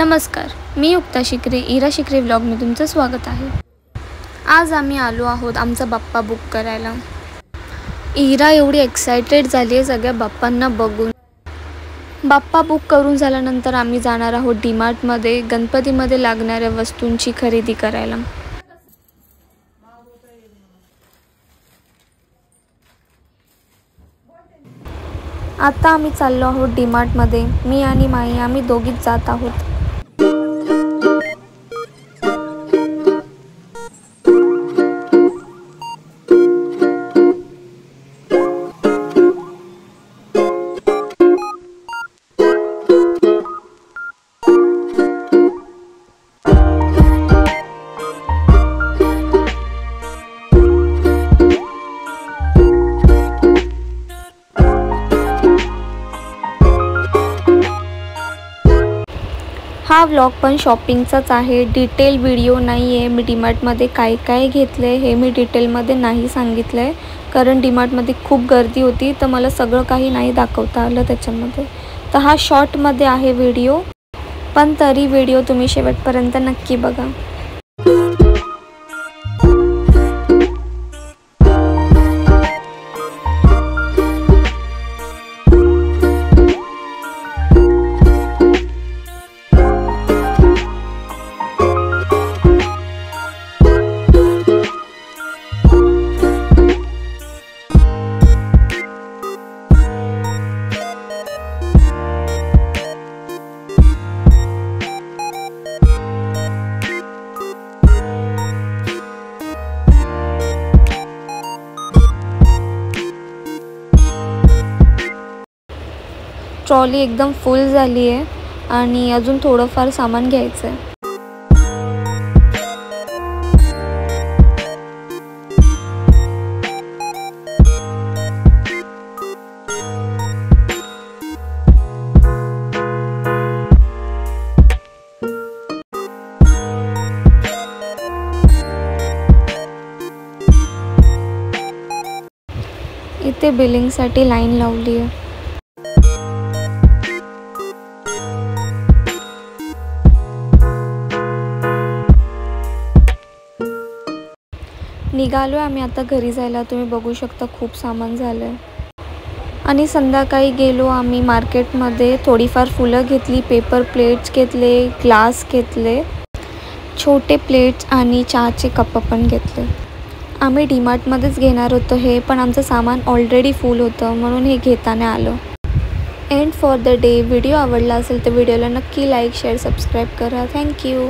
नमस्कार, मी युक्ता शिकरे, इरा शिकरे व्लॉगमध्ये तुमचं स्वागत आहे। आज आम्ही आलो आहोत आमचा बाप्पा बुक करायला। इरा एवढी एक्साइटेड झाली आहे सगळ्या बाप्पांना बघून। बाप्पा बुक करून झाल्यानंतर आम्ही जाणार आहोत डीमार्टमध्ये गणपतीमध्ये लागणाऱ्या वस्तूंची खरेदी करायला। आता आम्ही चाललो आहोत डीमार्टमध्ये। मी आणि माई आम्ही दोघीच जात आहोत। हा व्लॉग पण शॉपिंगचाच आहे, डिटेल व्हिडिओ नाही आहे। मी डीमार्टमध्ये काय काय घेतले हे मी डिटेलमध्ये नाही सांगितलं आहे, कारण डीमार्टमध्ये खूप गर्दी होती तर मला सगळं काही नाही दाखवता आलं त्याच्यामध्ये। तर हा शॉर्टमध्ये आहे व्हिडिओ, पण तरी व्हिडिओ तुम्ही शेवटपर्यंत नक्की बघा। ट्रॉली एकदम फुल झाली आहे आणि अजून थोडंफार सामान घ्यायचं आहे। इथे बिलिंगसाठी लाईन लावली आहे। निघालो आम्ही आता घरी जायला। तुम्ही बघू शकता खूप सामान झालं आहे। आणि संध्याकाळी गेलो आम्ही मार्केटमध्ये, थोडीफार फुलं घेतली, पेपर प्लेट्स घेतले, ग्लास घेतले, छोटे प्लेट्स आणि चहाचे कप पण घेतले। आम्ही डीमार्टमध्येच घेणार होतो हे, पण आमचं सामान ऑलरेडी फुल होतं म्हणून हे घेताना आलं। And for the day video आवडला असेल तर व्हिडिओला नक्की लाईक शेअर सबस्क्राईब करा। थँक्यू।